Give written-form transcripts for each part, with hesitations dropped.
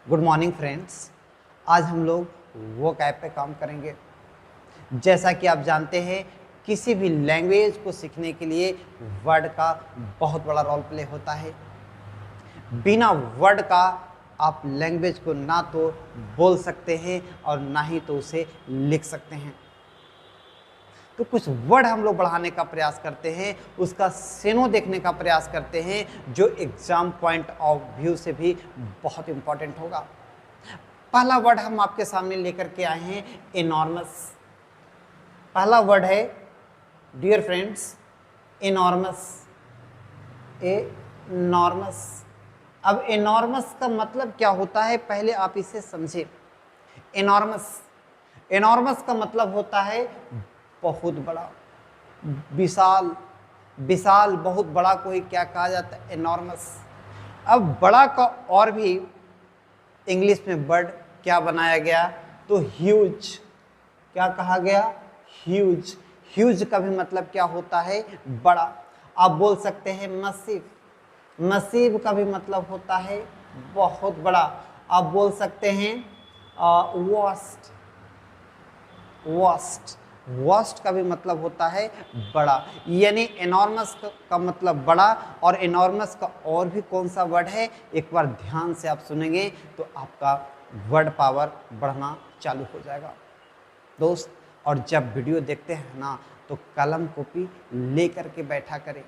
Good morning friends. आज हम लोग वो ऐप पे काम करेंगे। जैसा कि आप जानते हैं, किसी भी लैंग्वेज को सीखने के लिए वर्ड का बहुत बड़ा रोल प्ले होता है। बिना वर्ड का आप लैंग्वेज को ना तो बोल सकते हैं और ना ही तो उसे लिख सकते हैं। तो कुछ वर्ड हम लोग बढ़ाने का प्रयास करते हैं, उसका सेनो देखने का प्रयास करते हैं, जो एग्जाम पॉइंट ऑफ व्यू से भी बहुत इंपॉर्टेंट होगा। पहला वर्ड हम आपके सामने लेकर के आए हैं, एनॉर्मस। पहला वर्ड है डियर फ्रेंड्स, एनॉर्मस। एनॉर्मस। अब एनॉर्मस का मतलब क्या होता है, पहले आप इसे समझे। एनॉर्मस, एनॉर्मस का मतलब होता है बहुत बड़ा, विशाल। विशाल, बहुत बड़ा कोई क्या कहा जाता है, एनॉर्मस। अब बड़ा का और भी इंग्लिश में वर्ड क्या बनाया गया, तो ह्यूज। क्या कहा गया, ह्यूज। ह्यूज का भी मतलब क्या होता है, बड़ा। आप बोल सकते हैं मसीव। मसीव का भी मतलब होता है बहुत बड़ा। आप बोल सकते हैं वास्ट। वास्ट, वास्ट का भी मतलब होता है बड़ा। यानी एनॉर्मस का मतलब बड़ा, और एनॉर्मस का और भी कौन सा वर्ड है, एक बार ध्यान से आप सुनेंगे तो आपका वर्ड पावर बढ़ना चालू हो जाएगा दोस्त। और जब वीडियो देखते हैं ना, तो कलम कॉपी ले करके बैठा करें,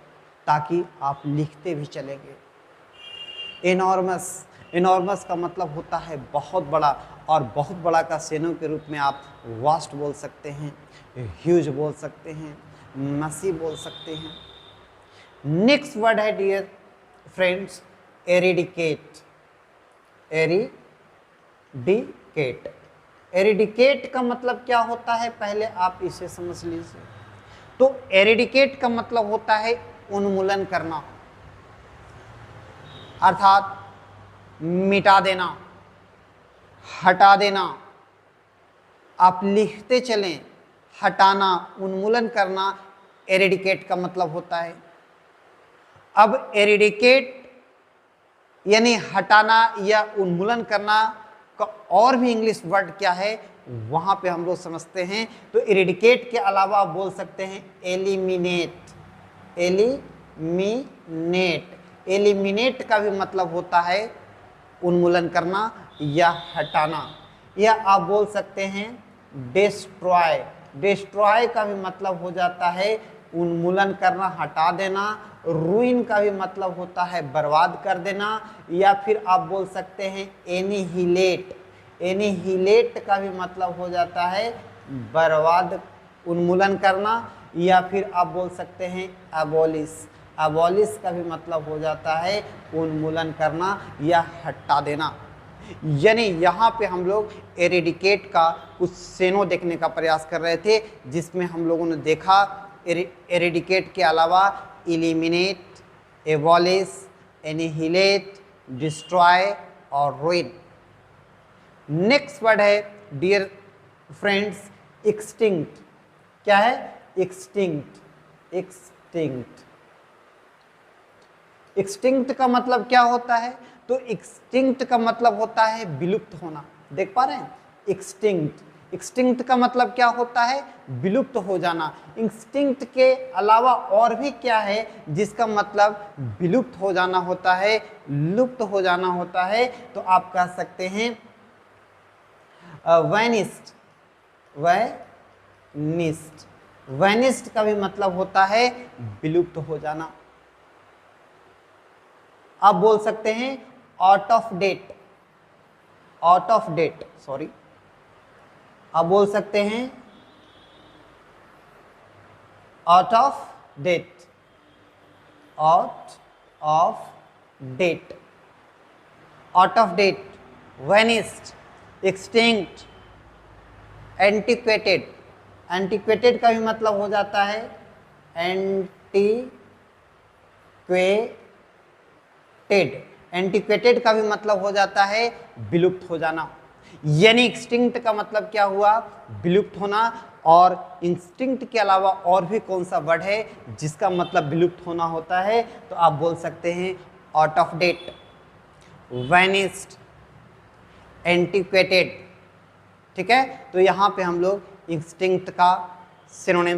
ताकि आप लिखते भी चलेंगे। एनॉर्मस, एनॉर्मस का मतलब होता है बहुत बड़ा, और बहुत बड़ा का सेनो के रूप में आप वास्ट बोल सकते हैं, ह्यूज बोल सकते हैं, मसी बोल सकते हैं। नेक्स्ट वर्ड है dear friends, eradicate. Eradicate. Eradicate का मतलब क्या होता है, पहले आप इसे समझ लीजिए। तो एरिडिकेट का मतलब होता है उन्मूलन करना, अर्थात मिटा देना, हटा देना। आप लिखते चलें, हटाना, उन्मूलन करना, एरिडिकेट का मतलब होता है। अब एरिडिकेट यानी हटाना या उन्मूलन करना का और भी इंग्लिश वर्ड क्या है, वहां पे हम लोग समझते हैं। तो एरिडिकेट के अलावा आप बोल सकते हैं एलिमिनेट। एलिमिनेट, एलिमिनेट का भी मतलब होता है उन्मूलन करना या हटाना। या आप बोल सकते हैं डिस्ट्रॉय। डिस्ट्रॉय का भी मतलब हो जाता है उन्मूलन करना, हटा देना। रूइन का भी मतलब होता है बर्बाद कर देना। या फिर आप बोल सकते हैं एनिहिलेट। एनिहिलेट का भी मतलब हो जाता है बर्बाद, उन्मूलन करना। या फिर आप बोल सकते हैं एबॉलिश। एबॉलिश का भी मतलब हो जाता है उन्मूलन करना या हटा देना। यानी यहाँ पे हम लोग एरिडिकेट का कुछ सेनो देखने का प्रयास कर रहे थे, जिसमें हम लोगों ने देखा एरिडिकेट के अलावा इलिमिनेट, एबॉलिश, एनिहिलेट, डिस्ट्रॉय और रूइन। नेक्स्ट वर्ड है डियर फ्रेंड्स, एक्सटिंक्ट। क्या है, एक्सटिंक्ट। एक्सटिंक्ट, एक्सटिंक्ट का मतलब क्या होता है, तो एक्सटिंक्ट का मतलब होता है विलुप्त होना। देख पा रहे हैं, एक्सटिंक्ट। एक्सटिंक्ट का मतलब क्या होता है, विलुप्त हो जाना। एक्सटिंक्ट के अलावा और भी क्या है जिसका मतलब विलुप्त हो जाना होता है, लुप्त हो जाना होता है, तो आप कह सकते हैं वैनिस्ड। वैनिस्ड, वैनिस्ड का भी मतलब होता है विलुप्त हो जाना। आप बोल सकते हैं out of date. Out of date, sorry. आप बोल सकते हैं out of date. Out of date, out of date, vanished, extinct, antiquated. Antiquated का भी मतलब हो जाता है एंटिक्वेटेड का भी मतलब हो जाता है विलुप्त हो जाना। यानी एक्सटिंक्ट का मतलब क्या हुआ, विलुप्त होना। और इंस्टिंक्ट के अलावा और भी कौन सा वर्ड है जिसका मतलब विलुप्त होना होता है, तो आप बोल सकते हैं out of date, vanished, antiquated. ठीक है, तो यहाँ पे हम लोग इंस्टिंक्ट का सिनोनिम